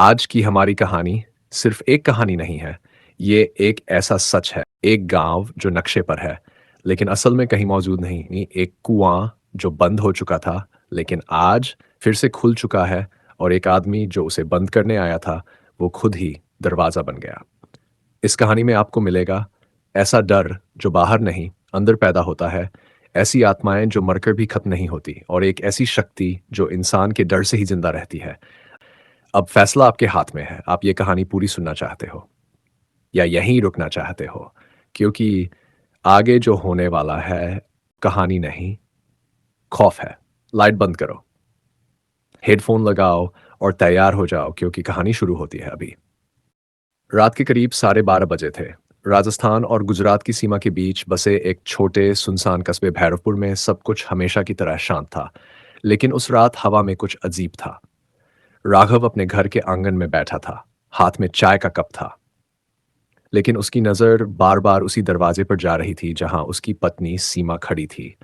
आज की हमारी कहानी सिर्फ एक कहानी नहीं है। ये एक ऐसा सच है, एक गांव जो नक्शे पर है लेकिन असल में कहीं मौजूद नहीं। एक कुआं जो बंद हो चुका था लेकिन आज फिर से खुल चुका है, और एक आदमी जो उसे बंद करने आया था वो खुद ही दरवाजा बन गया। इस कहानी में आपको मिलेगा ऐसा डर जो बाहर नहीं अंदर पैदा होता है, ऐसी आत्माएं जो मरकर भी खत्म नहीं होती, और एक ऐसी शक्ति जो इंसान के डर से ही जिंदा रहती है। अब फैसला आपके हाथ में है, आप ये कहानी पूरी सुनना चाहते हो या यहीं रुकना चाहते हो, क्योंकि आगे जो होने वाला है कहानी नहीं, खौफ है। लाइट बंद करो, हेडफोन लगाओ और तैयार हो जाओ, क्योंकि कहानी शुरू होती है अभी। रात के करीब 12:30 बजे थे। राजस्थान और गुजरात की सीमा के बीच बसे एक छोटे सुनसान कस्बे भैरवपुर में सब कुछ हमेशा की तरह शांत था, लेकिन उस रात हवा में कुछ अजीब था। राघव अपने घर के आंगन में बैठा था, हाथ में चाय का कप था, लेकिन उसकी नज़र बार-बार उसी दरवाजे पर जा रही थी जहां उसकी पत्नी सीमा खड़ी थी,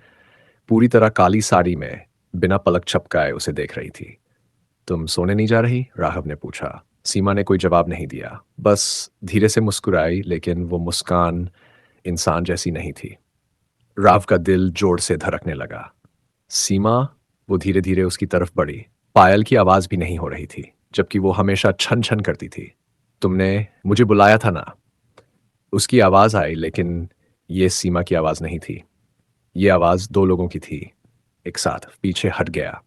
पूरी तरह काली साड़ी में, बिना पलक झपकाए उसे देख रही थी। "तुम सोने नहीं जा रही?" राघव ने पूछा। सीमा ने कोई जवाब नहीं दिया, बस धीरे से मुस्कुराई, लेकिन वो मुस्कान इंसान जैसी नहीं थी। राव का दिल जोर से धड़कने लगा। "सीमा?" वो धीरे-धीरे उसकी तरफ बढ़ी। पायल की आवाज़ भी नहीं हो रही थी, जबकि वो हमेशा छन-छन करती थी। "तुमने मुझे बुलाया था ना?" उसकी आवाज़ आई, लेकिन ये सीमा की आवाज़ नहीं थी। ये आवाज़ दो लोगों की थी, एक साथ। पीछे हट गया।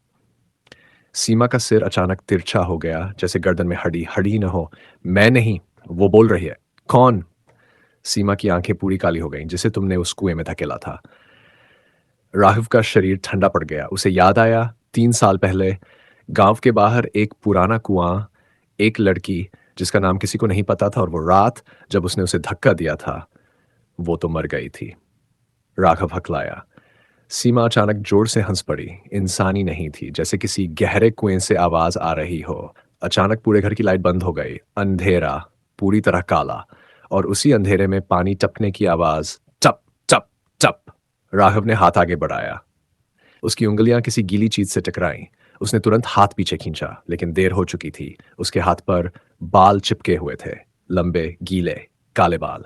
सीमा का सिर अचानक तिरछा हो गया, जैसे गर्दन में हड्डी हड्डी न हो। "मैं नहीं," वो बोल रही है। "कौन?" सीमा की आंखें पूरी काली हो गईं। "जिसे तुमने उस कुएं में धकेला था।" राघव का शरीर ठंडा पड़ गया। उसे याद आया, 3 साल पहले गांव के बाहर एक पुराना कुआं, एक लड़की जिसका नाम किसी को नहीं पता था, और वो रात जब उसने उसे धक्का दिया था, वो तो मर गई थी। राघव हकलाया। सीमा अचानक जोर से हंस पड़ी। इंसानी नहीं थी, जैसे किसी गहरे कुएं से आवाज आ रही हो। अचानक पूरे घर की लाइट बंद हो गई। अंधेरा, पूरी तरह काला, और उसी अंधेरे में पानी टपकने की आवाज। टप टप टप। राघव ने हाथ आगे बढ़ाया। उसकी उंगलियां किसी गीली चीज से टकराईं। उसने तुरंत हाथ पीछे खींचा, लेकिन देर हो चुकी थी। उसके हाथ पर बाल चिपके हुए थे, लंबे, गीले, काले बाल।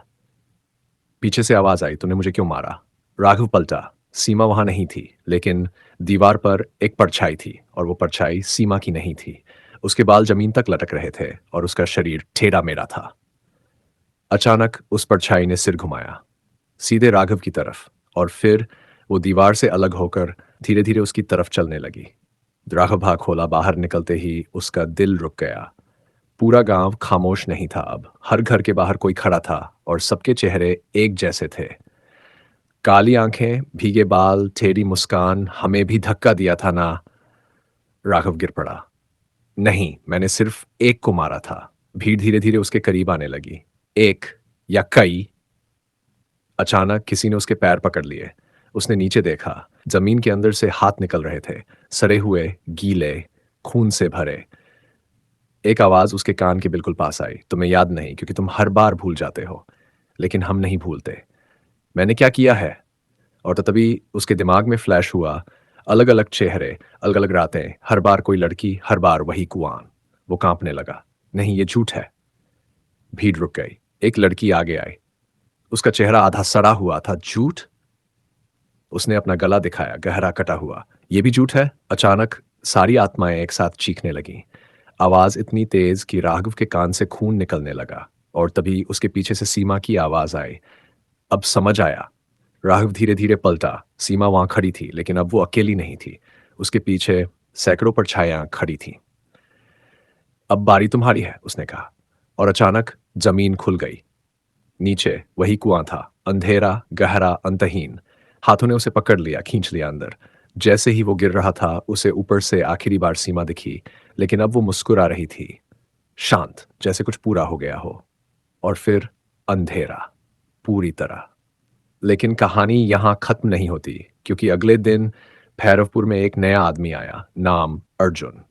पीछे से आवाज आई, "तुमने मुझे क्यों मारा?" राघव पलटा। सीमा वहां नहीं थी, लेकिन दीवार पर एक परछाई थी, और वो परछाई सीमा की नहीं थी। उसके बाल जमीन तक लटक रहे थे, और उसका शरीर टेढ़ा मेढ़ा था। अचानक उस परछाई ने सिर घुमाया, सीधे राघव की तरफ, और फिर वो दीवार से अलग होकर धीरे धीरे उसकी तरफ चलने लगी। राघव भाग खोला। बाहर निकलते ही उसका दिल रुक गया। पूरा गांव खामोश नहीं था अब। हर घर के बाहर कोई खड़ा था, और सबके चेहरे एक जैसे थे। काली आंखें, भीगे बाल, टेढ़ी मुस्कान। "हमें भी धक्का दिया था ना?" राघव गिर पड़ा। "नहीं, मैंने सिर्फ एक को मारा था।" भीड़ धीरे धीरे उसके करीब आने लगी। "एक या कई?" अचानक किसी ने उसके पैर पकड़ लिए। उसने नीचे देखा। जमीन के अंदर से हाथ निकल रहे थे, सड़े हुए, गीले, खून से भरे। एक आवाज उसके कान के बिल्कुल पास आई, "तुम्हें याद नहीं, क्योंकि तुम हर बार भूल जाते हो, लेकिन हम नहीं भूलते।" "मैंने क्या किया है?" और तो तभी उसके दिमाग में फ्लैश हुआ, अलग अलग चेहरे, अलग अलग रातें, हर बार कोई लड़की, हर बार वही कुआं। वो कांपने लगा। "नहीं, ये झूठ है।" भीड़ रुक गई। एक लड़की आगे आई। उसका चेहरा आधा सड़ा हुआ था। "झूठ?" उसने अपना गला दिखाया, गहरा कटा हुआ। "ये भी झूठ है?" अचानक सारी आत्माएं एक साथ चीखने लगीं। आवाज इतनी तेज कि राघव के कान से खून निकलने लगा, और तभी उसके पीछे से सीमा की आवाज आई। अब समझ आया। राघव धीरे धीरे पलटा। सीमा वहां खड़ी थी, लेकिन अब वो अकेली नहीं थी। उसके पीछे सैकड़ों परछाइयां खड़ी थीं। "अब बारी तुम्हारी है," उसने कहा, और अचानक जमीन खुल गई। नीचे वही कुआं था, अंधेरा, गहरा, अंतहीन। हाथों ने उसे पकड़ लिया, खींच लिया अंदर। जैसे ही वो गिर रहा था, उसे ऊपर से आखिरी बार सीमा दिखी, लेकिन अब वो मुस्कुरा रही थी, शांत, जैसे कुछ पूरा हो गया हो। और फिर अंधेरा, पूरी तरह। लेकिन कहानी यहां खत्म नहीं होती, क्योंकि अगले दिन भैरवपुर में एक नया आदमी आया, नाम अर्जुन।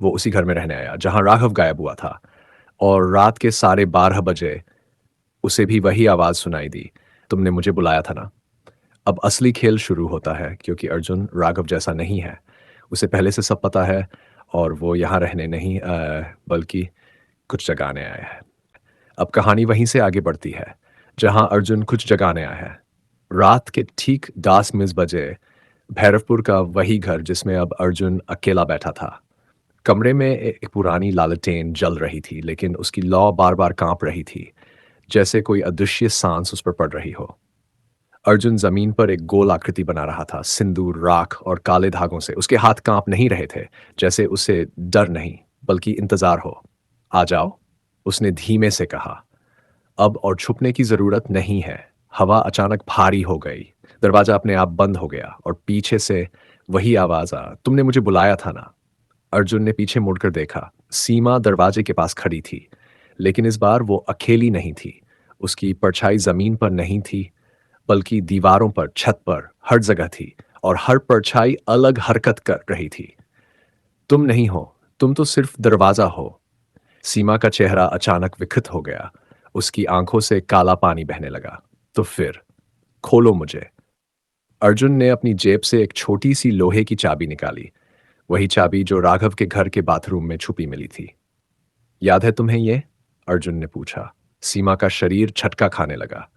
वो उसी घर में रहने आया जहां राघव गायब हुआ था, और रात के 12:30 बजे उसे भी वही आवाज सुनाई दी, "तुमने मुझे बुलाया था ना?" अब असली खेल शुरू होता है, क्योंकि अर्जुन राघव जैसा नहीं है। उसे पहले से सब पता है, और वो यहाँ रहने नहीं बल्कि कुछ जगाने आया है। अब कहानी वहीं से आगे बढ़ती है, जहां अर्जुन कुछ जगाने आया है। रात के ठीक 10 बजे भैरवपुर का वही घर जिसमें अब अर्जुन अकेला बैठा था। कमरे में एक पुरानी लालटेन जल रही थी, लेकिन उसकी लौ बार-बार काँप रही थी, जैसे कोई अदृश्य सांस उस पर पड़ रही हो। अर्जुन जमीन पर एक गोल आकृति बना रहा था, सिंदूर, राख और काले धागों से। उसके हाथ काँप नहीं रहे थे, जैसे उसे डर नहीं, बल्कि इंतज़ार हो। "आ जाओ," उसने धीमे से कहा। अब और छुपने की ज़रूरत नहीं है। हवा अचानक भारी हो गई। दरवाज़ा अपने आप बंद हो गया और पीछे से वही आवाज़ "तुमने मुझे बुलाया था ना?" अर्जुन ने पीछे मुड़कर देखा। सीमा दरवाजे के पास खड़ी थी, लेकिन इस बार वो अकेली नहीं थी। उसकी परछाई ज़मीन पर नहीं थी, बल्कि दीवारों पर, छत पर, हर जगह थी और हर परछाई अलग हरकत कर रही थी। "तुम नहीं हो, तुम तो सिर्फ दरवाज़ा हो।" सीमा का चेहरा अचानक विकृत हो गया। उसकी आंखों से काला पानी बहने लगा। "तो फिर, खोलो मुझे।" अर्जुन ने अपनी जेब से एक छोटी सी लोहे की चाबी निकाली, वही चाबी जो राघव के घर के बाथरूम में छुपी मिली थी। "याद है तुम्हें ये?" अर्जुन ने पूछा। सीमा का शरीर झटका खाने लगा,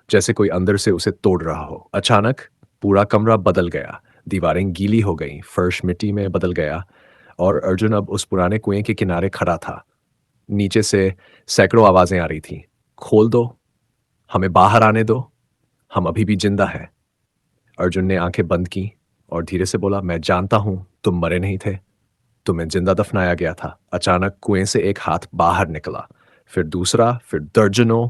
जैसे कोई अंदर से उसे तोड़ रहा हो। अचानक पूरा कमरा बदल गया। दीवारें गीली हो गईं, फर्श मिट्टी में बदल गया और अर्जुन अब उस पुराने कुएं के किनारे खड़ा था। नीचे से सैकड़ों आवाजें आ रही थीं। "खोल दो, हमें बाहर आने दो, हम अभी भी जिंदा हैं।" अर्जुन ने आंखें बंद की और धीरे से बोला, "मैं जानता हूं तुम मरे नहीं थे, तुम्हें जिंदा दफनाया गया था।" अचानक कुएं से एक हाथ बाहर निकला, फिर दूसरा, फिर दर्जनों,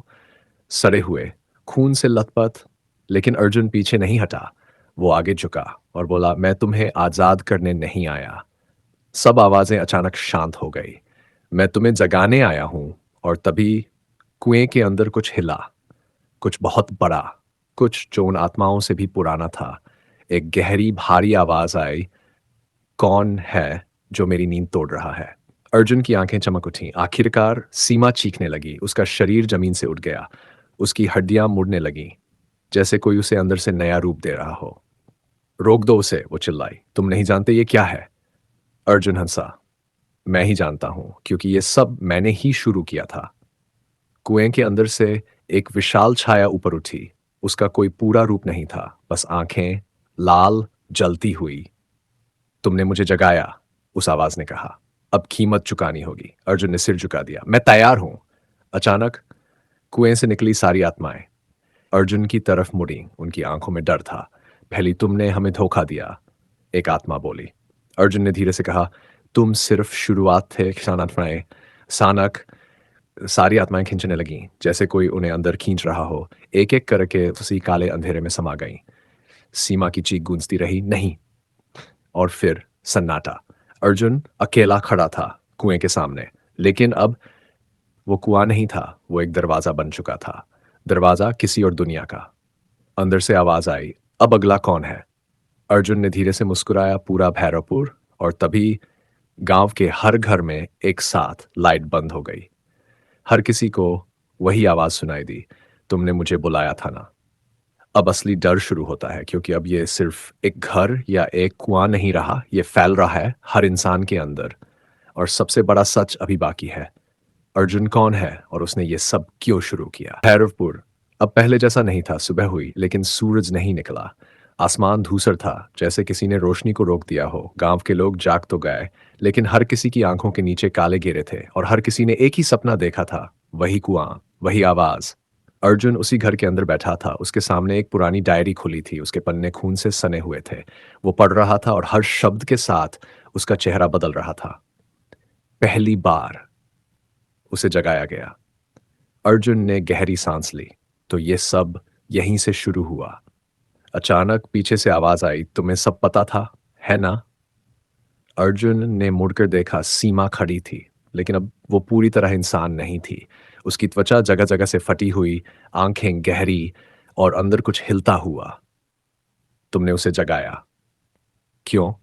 सड़े हुए, खून से लथपथ। लेकिन अर्जुन पीछे नहीं हटा। वो आगे झुका और बोला, "मैं तुम्हें आजाद करने नहीं आया।" सब आवाजें अचानक शांत हो गई। "मैं तुम्हें जगाने आया हूं।" और तभी कुएं के अंदर कुछ हिला, कुछ बहुत बड़ा, कुछ जो उन आत्माओं से भी पुराना था। एक गहरी भारी आवाज आई, "कौन है जो मेरी नींद तोड़ रहा है?" अर्जुन की आंखें चमक उठीं। आखिरकार सीमा चीखने लगी। उसका शरीर जमीन से उठ गया। उसकी हड्डियां मुड़ने लगीं, जैसे कोई उसे अंदर से नया रूप दे रहा हो। "रोक दो उसे," वो चिल्लाई। "तुम नहीं जानते ये क्या है?" अर्जुन हंसा। "मैं ही जानता हूं, क्योंकि ये सब मैंने ही शुरू किया था।" कुएं के अंदर से एक विशाल छाया ऊपर उठी। उसका कोई पूरा रूप नहीं था, बस आंखें, लाल, जलती हुई। "तुमने मुझे जगाया," उस आवाज ने कहा। "अब कीमत चुकानी होगी।" अर्जुन ने सिर झुका दिया। "मैं तैयार हूं।" अचानक कुएं से निकली सारी आत्माएं अर्जुन की तरफ मुड़ी। उनकी आंखों में डर था। "पहले तुमने हमें धोखा दिया," एक आत्मा बोली। अर्जुन ने धीरे से कहा, "तुम सिर्फ शुरुआत थे क्षणात आत्माएं।" अचानक सारी आत्माएं खींचने लगीं, जैसे कोई उन्हें अंदर खींच रहा हो। एक-एक करके उसी काले अंधेरे में समा गईं। सीमा की चीख गूंजती रही, "नहीं!" और फिर सन्नाटा। अर्जुन अकेला खड़ा था कुएं के सामने, लेकिन अब वो कुआं नहीं था, वो एक दरवाजा बन चुका था। दरवाजा किसी और दुनिया का। अंदर से आवाज आई, "अब अगला कौन है?" अर्जुन ने धीरे से मुस्कुराया। पूरा भैरवपुर और तभी गांव के हर घर में एक साथ लाइट बंद हो गई। हर किसी को वही आवाज सुनाई दी, "तुमने मुझे बुलाया था ना?" अब असली डर शुरू होता है, क्योंकि अब ये सिर्फ एक घर या एक कुआं नहीं रहा, ये फैल रहा है हर इंसान के अंदर। और सबसे बड़ा सच अभी बाकी है। अर्जुन कौन है और उसने ये सब क्यों शुरू किया? भैरवपुर अब पहले जैसा नहीं था। सुबह हुई, लेकिन सूरज नहीं निकला। आसमान धूसर था, जैसे किसी ने रोशनी को रोक दिया हो। गांव के लोग जाग तो गए, लेकिन हर किसी की आंखों के नीचे काले घेरे थे और हर किसी ने एक ही सपना देखा था, वही कुआं, वही आवाज। अर्जुन उसी घर के अंदर बैठा था। उसके सामने एक पुरानी डायरी खुली थी। उसके पन्ने खून से सने हुए थे। वो पढ़ रहा था और हर शब्द के साथ उसका चेहरा बदल रहा था। पहली बार उसे जगाया गया। अर्जुन ने गहरी सांस ली। "तो ये सब यहीं से शुरू हुआ।" अचानक पीछे से आवाज आई, "तुम्हें सब पता था, है ना?" अर्जुन ने मुड़कर देखा। सीमा खड़ी थी, लेकिन अब वो पूरी तरह इंसान नहीं थी। उसकी त्वचा जगह जगह से फटी हुई, आंखें गहरी और अंदर कुछ हिलता हुआ। "तुमने उसे जगाया, क्यों?"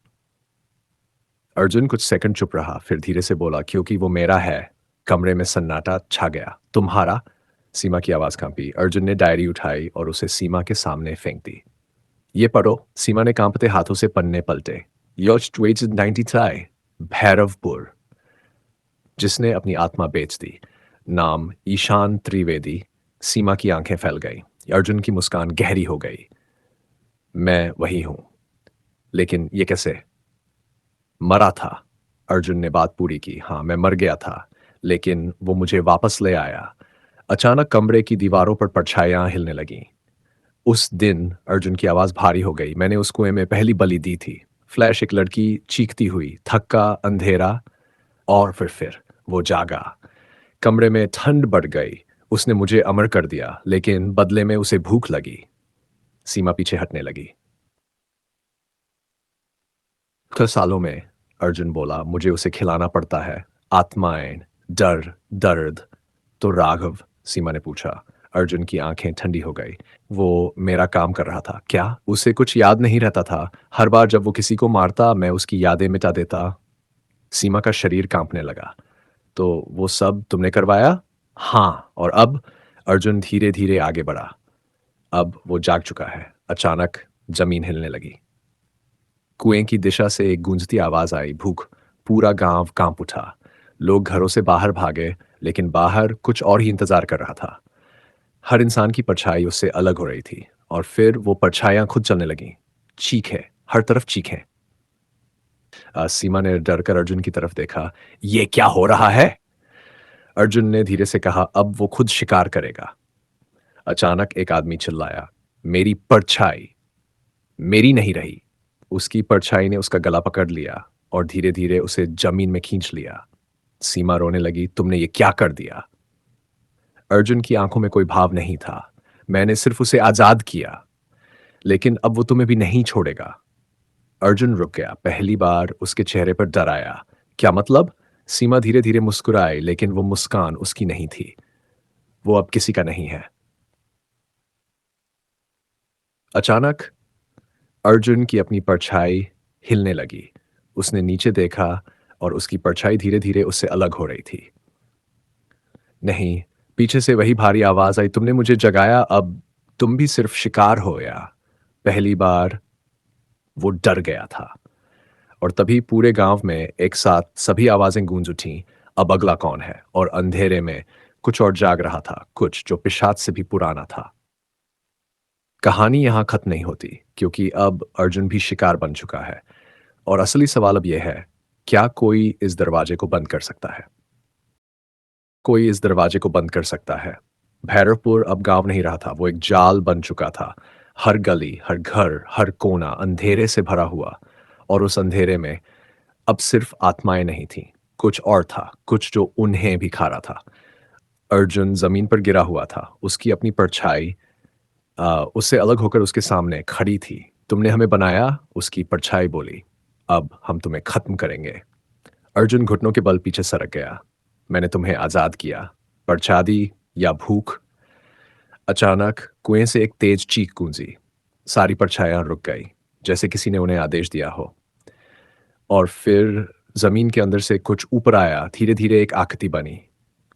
अर्जुन कुछ सेकंड चुप रहा, फिर धीरे से बोला, "क्योंकि वो मेरा है।" कमरे में सन्नाटा छा गया। "तुम्हारा?" सीमा की आवाज कांपी। अर्जुन ने डायरी उठाई और उसे सीमा के सामने फेंक दी। "ये पढ़ो।" सीमा ने कांपते हाथों से पन्ने पलटे। "योस्ट वेज 93, भैरवपुर, जिसने अपनी आत्मा बेच दी। नाम ईशान त्रिवेदी। सीमा की आंखें फैल गई। अर्जुन की मुस्कान गहरी हो गई। मैं वही हूं। लेकिन ये कैसे? मरा था। अर्जुन ने बात पूरी की। हाँ, मैं मर गया था, लेकिन वो मुझे वापस ले आया। अचानक कमरे की दीवारों पर परछाइयां हिलने लगीं। उस दिन अर्जुन की आवाज भारी हो गई। मैंने उस कुएं में पहली बलि दी थी। फ्लैश, एक लड़की चीखती हुई, थक्का, अंधेरा, और फिर वो जागा। कमरे में ठंड बढ़ गई। उसने मुझे अमर कर दिया, लेकिन बदले में उसे भूख लगी। सीमा पीछे हटने लगी। कुछ सालों में, अर्जुन बोला, मुझे उसे खिलाना पड़ता है। आत्माएं, डर, दर्द। तो राघव? सीमा ने पूछा। अर्जुन की आंखें ठंडी हो गई। वो मेरा काम कर रहा था। क्या? उसे कुछ याद नहीं रहता था। हर बार जब वो किसी को मारता, मैं उसकी यादें मिटा देता। सीमा का शरीर कांपने लगा। तो वो सब तुमने करवाया? हाँ, और अब? अर्जुन धीरे धीरे आगे बढ़ा। अब वो जाग चुका है। अचानक जमीन हिलने लगी। कुएं की दिशा से एक गूंजती आवाज आई, भूख। पूरा गांव कांप उठा। लोग घरों से बाहर भागे, लेकिन बाहर कुछ और ही इंतजार कर रहा था। हर इंसान की परछाई उससे अलग हो रही थी, और फिर वो परछाइयां खुद चलने लगीं। चीखें, हर तरफ चीखें। सीमा ने डर कर अर्जुन की तरफ देखा। ये क्या हो रहा है? अर्जुन ने धीरे से कहा, अब वो खुद शिकार करेगा। अचानक एक आदमी चिल्लाया, मेरी परछाई! मेरी नहीं रही। उसकी परछाई ने उसका गला पकड़ लिया और धीरे धीरे उसे जमीन में खींच लिया। सीमा रोने लगी, तुमने ये क्या कर दिया? अर्जुन की आंखों में कोई भाव नहीं था। मैंने सिर्फ उसे आजाद किया, लेकिन अब वो तुम्हें भी नहीं छोड़ेगा। अर्जुन रुक गया। पहली बार उसके चेहरे पर डर आया। क्या मतलब? सीमा धीरे धीरे मुस्कुराई, लेकिन वो मुस्कान उसकी नहीं थी। वो अब किसी का नहीं है। अचानक अर्जुन की अपनी परछाई हिलने लगी। उसने नीचे देखा, और उसकी परछाई धीरे धीरे उससे अलग हो रही थी। नहीं, पीछे से वही भारी आवाज आई, तुमने मुझे जगाया, अब तुम भी सिर्फ शिकार हो या? पहली बार वो डर गया था। और तभी पूरे गांव में एक साथ सभी आवाजें गूंज उठीं। अब अगला कौन है? और अंधेरे में कुछ और जाग रहा था, कुछ जो पिशाच से भी पुराना था। कहानी यहां खत्म नहीं होती, क्योंकि अब अर्जुन भी शिकार बन चुका है। और असली सवाल अब यह है, क्या कोई इस दरवाजे को बंद कर सकता है? कोई इस दरवाजे को बंद कर सकता है। भैरवपुर अब गांव नहीं रहा था, वो एक जाल बन चुका था। हर गली, हर घर, हर कोना अंधेरे से भरा हुआ। और उस अंधेरे में अब सिर्फ आत्माएं नहीं थीं, कुछ और था, कुछ जो उन्हें भी खा रहा था। अर्जुन जमीन पर गिरा हुआ था। उसकी अपनी परछाई उससे अलग होकर उसके सामने खड़ी थी। तुमने हमें बनाया, उसकी परछाई बोली। अब हम तुम्हें खत्म करेंगे। अर्जुन घुटनों के बल पीछे सरक गया। मैंने तुम्हें आजाद किया। परछादी या भूख? अचानक कुएं से एक तेज चीख गूंजी। सारी परछाइयां रुक गई, जैसे किसी ने उन्हें आदेश दिया हो। और फिर जमीन के अंदर से कुछ ऊपर आया। धीरे धीरे एक आकृति बनी।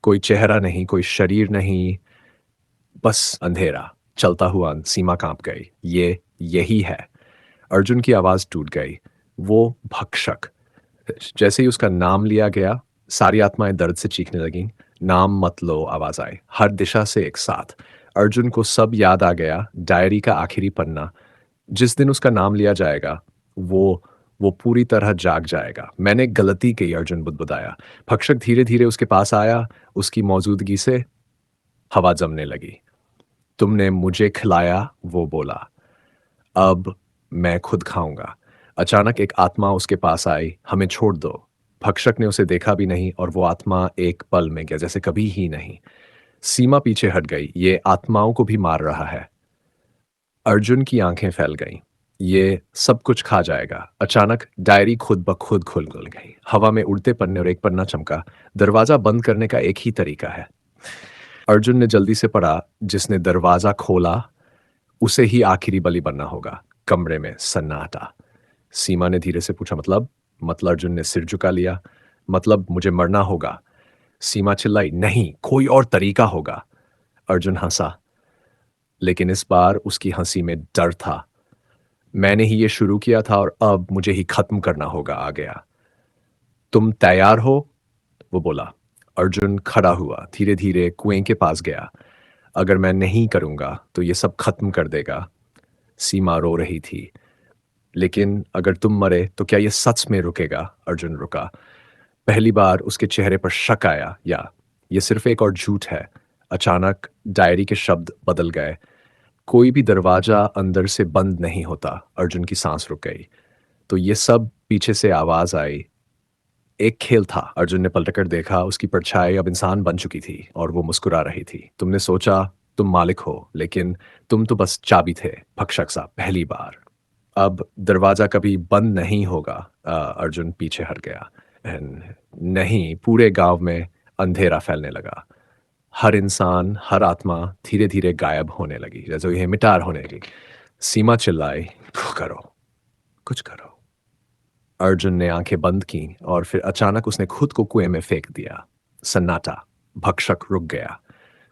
कोई चेहरा नहीं, कोई शरीर नहीं, बस अंधेरा। चलता हुआ। सीमा कांप गई। ये यही है। अर्जुन की आवाज टूट गई। वो भक्षक। जैसे ही उसका नाम लिया गया, सारी आत्माएं दर्द से चीखने लगीं। नाम मत लो, आवाज आई हर दिशा से एक साथ। अर्जुन को सब याद आ गया। डायरी का आखिरी पन्ना। जिस दिन उसका नाम लिया जाएगा, वो वो पूरी तरह जाग जाएगा। मैंने गलती की, अर्जुन बुदबुदाया। भक्षक धीरे धीरे उसके पास आया। उसकी मौजूदगी से हवा जमने लगी। तुमने मुझे खिलाया, वो बोला। अब मैं खुद खाऊंगा। अचानक एक आत्मा उसके पास आई। हमें छोड़ दो। भक्षक ने उसे देखा भी नहीं, और वो आत्मा एक पल में गया, जैसे कभी ही नहीं। सीमा पीछे हट गई। ये आत्माओं को भी मार रहा है। अर्जुन की आंखें फैल गईं। ये सब कुछ खा जाएगा। अचानक डायरी खुद ब खुद खुल खुल गई। हवा में उड़ते पन्ने, और एक पन्ना चमका। दरवाजा बंद करने का एक ही तरीका है। अर्जुन ने जल्दी से पढ़ा, जिसने दरवाजा खोला, उसे ही आखिरी बलि बनना होगा। कमरे में सन्नाटा। सीमा ने धीरे से पूछा, मतलब अर्जुन ने सिर झुका लिया। मतलब मुझे मरना होगा? सीमा चिल्लाई, नहीं, कोई और तरीका होगा। अर्जुन हंसा, लेकिन इस बार उसकी हंसी में डर था। मैंने ही ये शुरू किया था, और अब मुझे ही खत्म करना होगा, आ गया। तुम तैयार हो? वो बोला। अर्जुन खड़ा हुआ, धीरे-धीरे कुएँ के पास गया। अगर मैं नहीं करूँगा, तो ये सब खत्म कर देगा। सीमा रो रही थी। लेकिन अगर तुम मरे, तो क्या ये सच में रुकेगा? अर्जुन रुका। पहली बार उसके चेहरे पर शक आया, या ये सिर्फ एक और झूठ है? अचानक डायरी के शब्द बदल गए। कोई भी दरवाजा अंदर से बंद नहीं होता। अर्जुन की सांस रुक गई। तो ये सब पीछे से आवाज आई। एक खेल था। अर्जुन ने पलटकर देखा, उसकी परछाई अब इंसान बन चुकी थी और वो मुस्कुरा रही थी। तुमने सोचा तुम मालिक हो, लेकिन तुम तो बस चाबी थे। भक्षक साहब, पहली बार। अब दरवाजा कभी बंद नहीं होगा। अर्जुन पीछे हट गया। नहीं, पूरे गांव में अंधेरा फैलने लगा। हर इंसान, हर आत्मा धीरे धीरे गायब होने लगी, जैसे ये मिटार होने लगी। सीमा चिल्लाई, करो, कुछ करो। अर्जुन ने आंखें बंद की और फिर अचानक उसने खुद को कुएं में फेंक दिया। सन्नाटा। भक्षक रुक गया।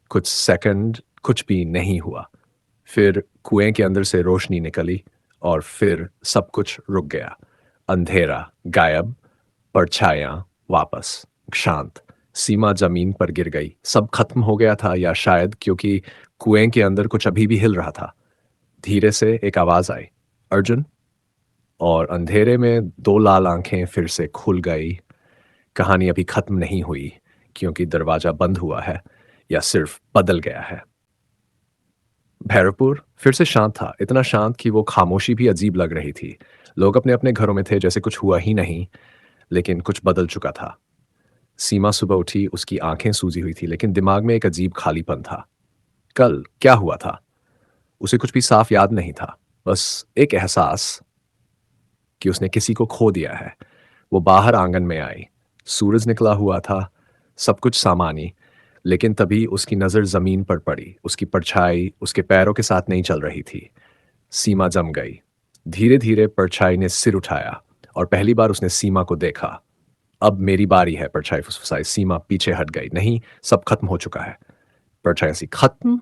कुछ सेकंड कुछ भी नहीं हुआ। फिर कुएं के अंदर से रोशनी निकली और फिर सब कुछ रुक गया। अंधेरा गायब, परछायां वापस, शांत। सीमा जमीन पर गिर गई। सब खत्म हो गया था, या शायद क्योंकि कुएं के अंदर कुछ अभी भी हिल रहा था। धीरे से एक आवाज आई, अर्जुन। और अंधेरे में दो लाल आंखें फिर से खुल गई। कहानी अभी खत्म नहीं हुई, क्योंकि दरवाजा बंद हुआ है, या सिर्फ बदल गया है। भैरवपुर फिर से शांत था, इतना शांत कि वो खामोशी भी अजीब लग रही थी। लोग अपने अपने घरों में थे, जैसे कुछ हुआ ही नहीं। लेकिन कुछ बदल चुका था। सीमा सुबह उठी, उसकी आंखें सूजी हुई थी, लेकिन दिमाग में एक अजीब खालीपन था। कल क्या हुआ था, उसे कुछ भी साफ याद नहीं था। बस एक एहसास कि उसने किसी को खो दिया है। वो बाहर आंगन में आई। सूरज निकला हुआ था, सब कुछ सामान्य। लेकिन तभी उसकी नज़र जमीन पर पड़ी। उसकी परछाई उसके पैरों के साथ नहीं चल रही थी। सीमा जम गई। धीरे धीरे परछाई ने सिर उठाया और पहली बार उसने सीमा को देखा। अब मेरी बारी है, परछाई फुसफुसाई। सीमा पीछे हट गई। नहीं, सब खत्म हो चुका है। परछाई ऐसी खत्म,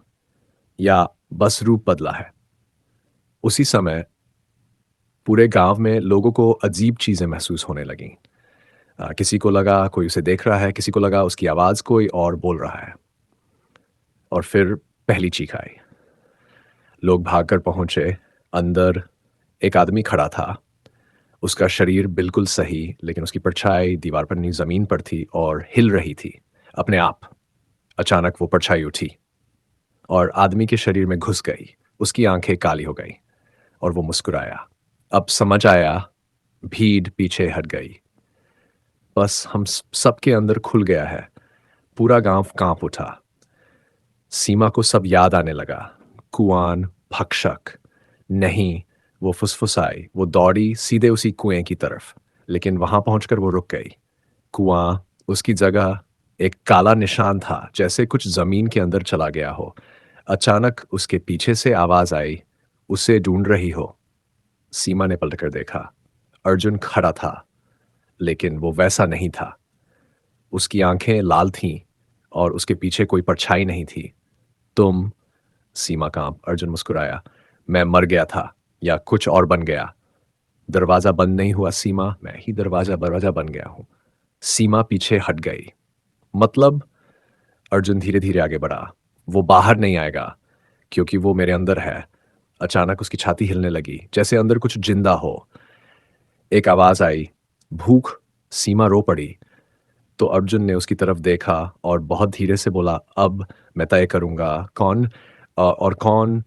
या बस रूप बदला है? उसी समय पूरे गांव में लोगों को अजीब चीजें महसूस होने लगीं। किसी को लगा कोई उसे देख रहा है, किसी को लगा उसकी आवाज कोई और बोल रहा है। और फिर पहली चीख आई। लोग भागकर पहुंचे। अंदर एक आदमी खड़ा था। उसका शरीर बिल्कुल सही, लेकिन उसकी परछाई दीवार पर नहीं, जमीन पर थी और हिल रही थी अपने आप। अचानक वो परछाई उठी और आदमी के शरीर में घुस गई। उसकी आंखें काली हो गई और वो मुस्कुराया। अब समझ आया, भीड़ पीछे हट गई। बस हम सबके अंदर खुल गया है। पूरा गांव कांप उठा। सीमा को सब याद आने लगा। कुआन, भक्षक। नहीं, वो फुसफुसाई। वो दौड़ी सीधे उसी कुएं की तरफ, लेकिन वहां पहुंचकर वो रुक गई। कुआं, उसकी जगह एक काला निशान था, जैसे कुछ जमीन के अंदर चला गया हो। अचानक उसके पीछे से आवाज आई, उसे ढूंढ रही हो? सीमा ने पलटकर देखा। अर्जुन खड़ा था, लेकिन वो वैसा नहीं था। उसकी आंखें लाल थीं और उसके पीछे कोई परछाई नहीं थी। तुम? सीमा कांप। अर्जुन मुस्कुराया। मैं मर गया था, या कुछ और बन गया। दरवाजा बंद नहीं हुआ सीमा, मैं ही दरवाजा दरवाजा बन गया हूं। सीमा पीछे हट गई। मतलब? अर्जुन धीरे धीरे आगे बढ़ा। वो बाहर नहीं आएगा, क्योंकि वो मेरे अंदर है। अचानक उसकी छाती हिलने लगी, जैसे अंदर कुछ जिंदा हो। एक आवाज आई, भूख। सीमा रो पड़ी। तो अर्जुन ने उसकी तरफ देखा और बहुत धीरे से बोला, अब मैं तय करूंगा कौन और कौन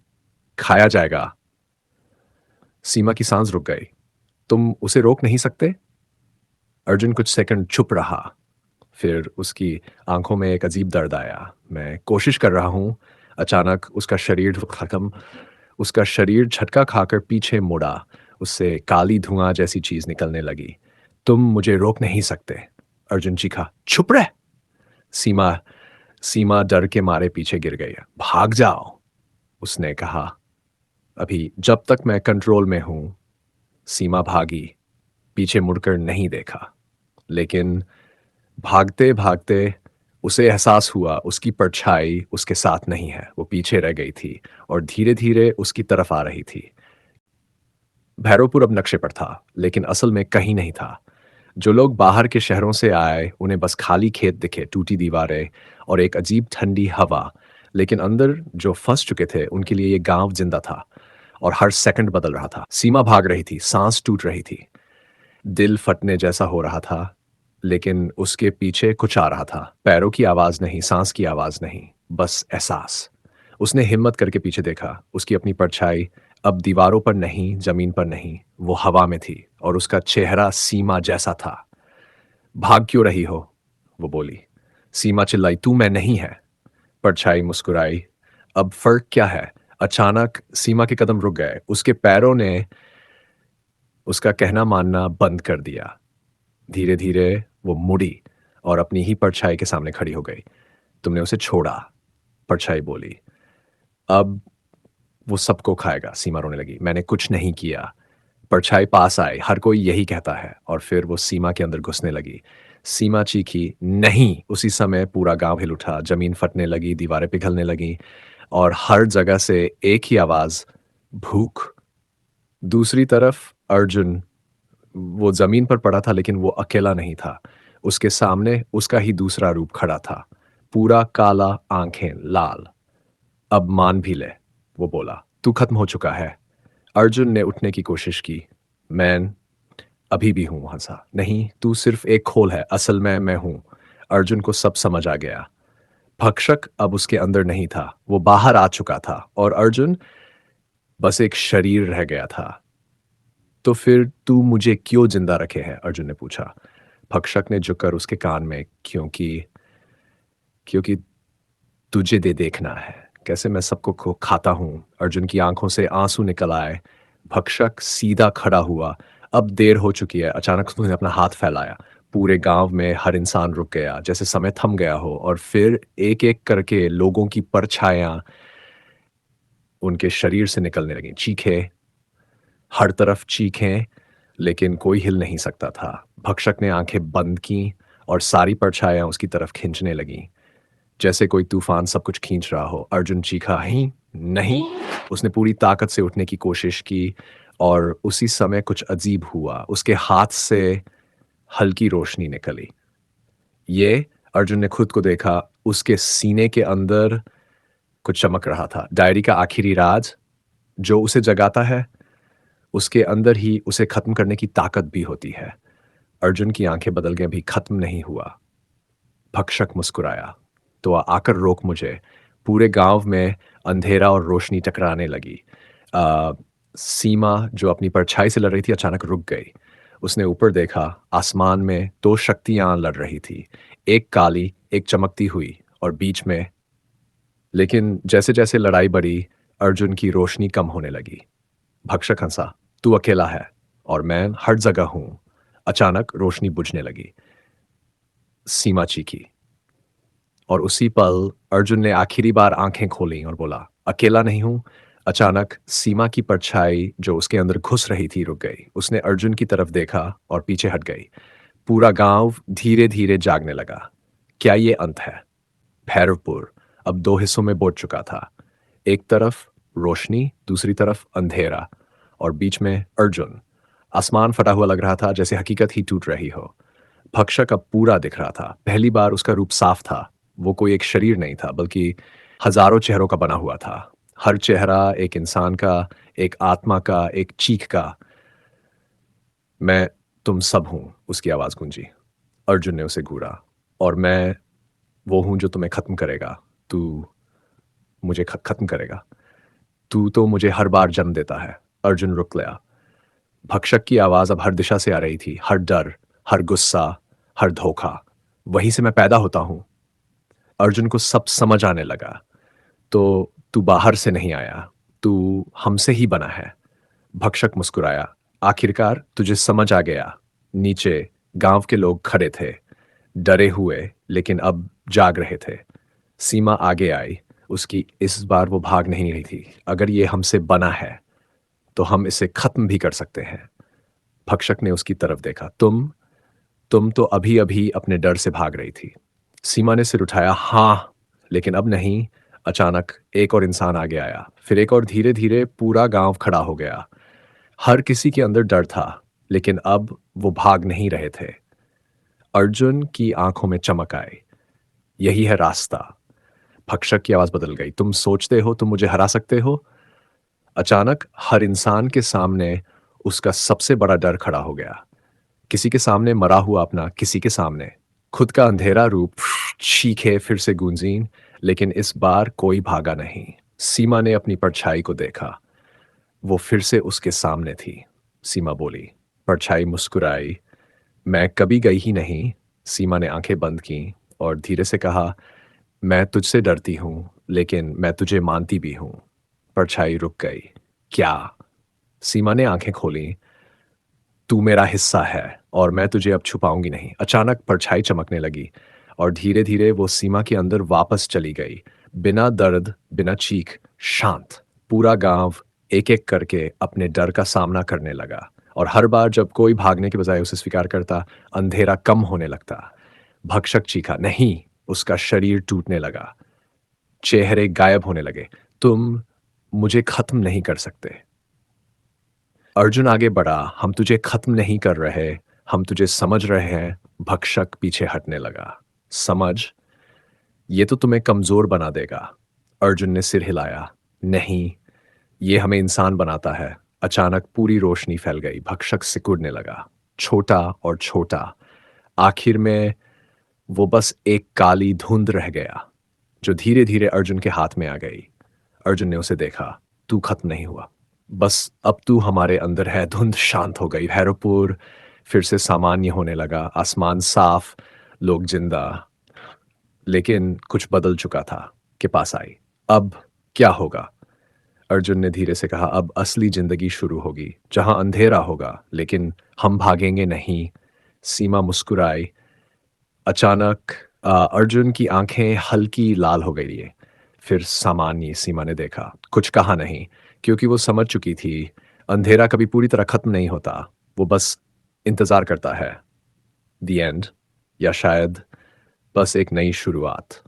खाया जाएगा। सीमा की सांस रुक गई। तुम उसे रोक नहीं सकते? अर्जुन कुछ सेकंड चुप रहा। फिर उसकी आंखों में एक अजीब दर्द आया। मैं कोशिश कर रहा हूं। अचानक उसका शरीर झटका खाकर पीछे मुड़ा। उससे काली धुआं जैसी चीज निकलने लगी। तुम मुझे रोक नहीं सकते। अर्जुन चीखा, चुप रह। सीमा सीमा डर के मारे पीछे गिर गई। भाग जाओ, उसने कहा। अभी जब तक मैं कंट्रोल में हूं। सीमा भागी। पीछे मुड़कर नहीं देखा। लेकिन भागते भागते उसे एहसास हुआ उसकी परछाई उसके साथ नहीं है। वो पीछे रह गई थी और धीरे धीरे उसकी तरफ आ रही थी। भैरवपुर अब नक्शे पर था, लेकिन असल में कहीं नहीं था। जो लोग बाहर के शहरों से आए, उन्हें बस खाली खेत दिखे, टूटी दीवारें और एक अजीब ठंडी हवा। लेकिन अंदर जो फँस चुके थे, उनके लिए ये गाँव ज़िंदा था और हर सेकंड बदल रहा था। सीमा भाग रही थी, साँस टूट रही थी, दिल फटने जैसा हो रहा था, लेकिन उसके पीछे कुछ आ रहा था। पैरों की आवाज़ नहीं, साँस की आवाज़ नहीं, बस एहसास। उसने हिम्मत करके पीछे देखा, उसकी अपनी परछाई अब दीवारों पर नहीं, ज़मीन पर नहीं, वो हवा में थी और उसका चेहरा सीमा जैसा था। भाग क्यों रही हो? वो बोली। सीमा चिल्लाई, तू मैं नहीं है। परछाई मुस्कुराई। अब फ़र्क क्या है? अचानक सीमा के कदम रुक गए। उसके पैरों ने उसका कहना मानना बंद कर दिया। धीरे-धीरे वो मुड़ी और अपनी ही परछाई के सामने खड़ी हो गई। तुमने उसे छोड़ा, परछाई बोली। अब वो सबको खाएगा, सीमा रोने लगी। मैंने कुछ नहीं किया। परछाई पास आई, हर कोई यही कहता है और फिर वो सीमा के अंदर घुसने लगी। सीमा चीखी, नहीं! उसी समय पूरा गाँव हिल उठा, ज़मीन फटने लगी, दीवारें पिघलने लगीं और हर जगह से एक ही आवाज़, भूख। दूसरी तरफ अर्जुन, वो ज़मीन पर पड़ा था लेकिन वो अकेला नहीं था। उसके सामने उसका ही दूसरा रूप खड़ा था। पूरा काला, आँखें लाल। अब मान भी ले, वो बोला। तू खत्म हो चुका है। अर्जुन ने उठने की कोशिश की। मैं अभी भी हूँ, हँसा। नहीं, तू सिर्फ़ एक खोल है, असल में मैं हूँ। अर्जुन को सब समझ आ गया। भक्षक अब उसके अंदर नहीं था, वो बाहर आ चुका था और अर्जुन बस एक शरीर रह गया था। तो फिर तू मुझे क्यों ज़िंदा रखे है? अर्जुन ने पूछा। भक्षक ने झुककर उसके कान में, क्योंकि तुझे देखना है, कैसे मैं सबको खाता हूँ। अर्जुन की आंखों से आंसू निकल आए। भक्षक सीधा खड़ा हुआ। अब देर हो चुकी है। अचानक उसने अपना हाथ फैलाया। पूरे गांव में हर इंसान रुक गया, जैसे समय थम गया हो और फिर एक-एक करके लोगों की परछाइयाँ उनके शरीर से निकलने लगीं। चीखें, हर तरफ चीखें, लेकिन कोई हिल नहीं सकता था। भक्षक ने आंखें बंद की और सारी परछाइयाँ उसकी तरफ खींचने लगीं। जैसे कोई तूफान सब कुछ खींच रहा हो। अर्जुन चीखा, नहीं, नहीं। उसने पूरी ताकत से उठने की कोशिश की और उसी समय कुछ अजीब हुआ। उसके हाथ से हल्की रोशनी निकली। ये अर्जुन ने खुद को देखा, उसके सीने के अंदर कुछ चमक रहा था। डायरी का आखिरी राज जो उसे जगाता है, उसके अंदर ही उसे खत्म करने की ताकत भी होती है। अर्जुन की आंखें बदल गईं, अभी खत्म नहीं हुआ। भक्षक मुस्कुराया, तो आकर रोक मुझे। पूरे गांव में अंधेरा और रोशनी टकराने लगी। अ, सीमा जो अपनी परछाई से लड़ रही थी अचानक रुक गई। उसने ऊपर देखा, आसमान में 2 शक्तियाँ लड़ रही थी। एक काली, एक चमकती हुई और बीच में, लेकिन जैसे-जैसे लड़ाई बढ़ी, अर्जुन की रोशनी कम होने लगी। भक्षक हँसा, "तू अकेला है और मैं हर जगह हूँ।" अचानक रोशनी बुझने लगी। सीमा चीखी। और उसी पल अर्जुन ने आखिरी बार आंखें खोलीं और बोला, अकेला नहीं हूं। अचानक सीमा की परछाई जो उसके अंदर घुस रही थी रुक गई। उसने अर्जुन की तरफ देखा और पीछे हट गई। पूरा गांव धीरे धीरे जागने लगा। क्या ये अंत है? भैरवपुर अब दो हिस्सों में बंट चुका था। एक तरफ रोशनी, दूसरी तरफ अंधेरा और बीच में अर्जुन। आसमान फटा हुआ लग रहा था, जैसे हकीकत ही टूट रही हो। भक्षक अब पूरा दिख रहा था। पहली बार उसका रूप साफ था। वो कोई एक शरीर नहीं था, बल्कि हज़ारों चेहरों का बना हुआ था। हर चेहरा एक इंसान का, एक आत्मा का, एक चीख का। "मैं तुम सब हूँ," उसकी आवाज़ गूंजी। अर्जुन ने उसे घूरा। "और मैं वो हूँ जो तुम्हें खत्म करेगा। तू मुझे खत्म करेगा। तू तो मुझे हर बार जन्म देता है।" अर्जुन रुक गया। भक्षक की आवाज़ अब हर दिशा से आ रही थी। हर डर, हर गुस्सा, हर धोखा। "वहीं से मैं पैदा होता हूँ।" अर्जुन को सब समझ आने लगा। "तो तू बाहर से नहीं आया, तू हमसे ही बना है।" भक्षक मुस्कुराया। "आखिरकार तुझे समझ आ गया।" नीचे गांव के लोग खड़े थे, डरे हुए लेकिन अब जाग रहे थे। सीमा आगे आई। उसकी इस बार वो भाग नहीं रही थी। "अगर ये हमसे बना है, तो हम इसे खत्म भी कर सकते हैं।" भक्षक ने उसकी तरफ देखा। तुम तो अभी-अभी अपने डर से भाग रही थी। सीमा ने सिर उठाया, हाँ, लेकिन अब नहीं। अचानक एक और इंसान आगे आया, फिर एक और धीरे-धीरे पूरा गाँव खड़ा हो गया। हर किसी के अंदर डर था, लेकिन अब वो भाग नहीं रहे थे। अर्जुन की आंखों में चमक आई। यही है रास्ता। भक्षक की आवाज बदल गई। तुम सोचते हो तुम मुझे हरा सकते हो? अचानक हर इंसान के सामने उसका सबसे बड़ा डर खड़ा हो गया। किसी के सामने मरा हुआ अपना, किसी के सामने खुद का अंधेरा रूप। चीखें फिर से गूंजीं, लेकिन इस बार कोई भागा नहीं। सीमा ने अपनी परछाई को देखा। वो फिर से उसके सामने थी। सीमा बोली। परछाई मुस्कुराई। मैं कभी गई ही नहीं। सीमा ने आंखें बंद की और धीरे से कहा, मैं तुझसे डरती हूँ, लेकिन मैं तुझे मानती भी हूँ। परछाई रुक गई। क्या? सीमा ने आंखें खोली। तू मेरा हिस्सा है और मैं तुझे अब छुपाऊंगी नहीं। अचानक परछाई चमकने लगी और धीरे धीरे वो सीमा के अंदर वापस चली गई। बिना दर्द, बिना चीख, शांत। पूरा गांव एक एक करके अपने डर का सामना करने लगा और हर बार जब कोई भागने के बजाय उसे स्वीकार करता, अंधेरा कम होने लगता। भक्षक चीखा, नहीं। उसका शरीर टूटने लगा। चेहरे गायब होने लगे। तुम मुझे खत्म नहीं कर सकते। अर्जुन आगे बढ़ा। हम तुझे खत्म नहीं कर रहे, हम तुझे समझ रहे हैं। भक्षक पीछे हटने लगा। समझ? ये तो तुम्हें कमजोर बना देगा। अर्जुन ने सिर हिलाया। नहीं, ये हमें इंसान बनाता है। अचानक पूरी रोशनी फैल गई। भक्षक सिकुड़ने लगा। छोटा और छोटा। आखिर में वो बस एक काली धुंध रह गया, जो धीरे धीरे अर्जुन के हाथ में आ गई। अर्जुन ने उसे देखा। तू खत्म नहीं हुआ, बस अब तू हमारे अंदर है। धुंध शांत हो गई। भैरवपुर फिर से सामान्य होने लगा। आसमान साफ, लोग जिंदा। लेकिन कुछ बदल चुका था। के पास आई। अब क्या होगा? अर्जुन ने धीरे से कहा, अब असली जिंदगी शुरू होगी, जहां अंधेरा होगा, लेकिन हम भागेंगे नहीं। सीमा मुस्कुराई। अचानक अर्जुन की आंखें हल्की लाल हो गई है। फिर सामान्य। सीमा ने देखा, कुछ कहा नहीं, क्योंकि वो समझ चुकी थी अंधेरा कभी पूरी तरह खत्म नहीं होता। वो बस इंतजार करता है। द एंड, या शायद बस एक नई शुरुआत।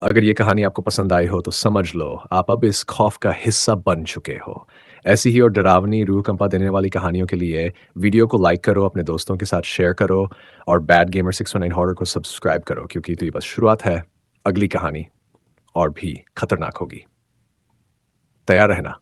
अगर ये कहानी आपको पसंद आई हो तो समझ लो आप अब इस खौफ का हिस्सा बन चुके हो। ऐसी ही और डरावनी रूह कंपा देने वाली कहानियों के लिए वीडियो को लाइक करो, अपने दोस्तों के साथ शेयर करो और बैड गेमर 619 हॉरर को सब्सक्राइब करो, क्योंकि तो ये बस शुरुआत है। अगली कहानी और भी खतरनाक होगी। तैयार रहना।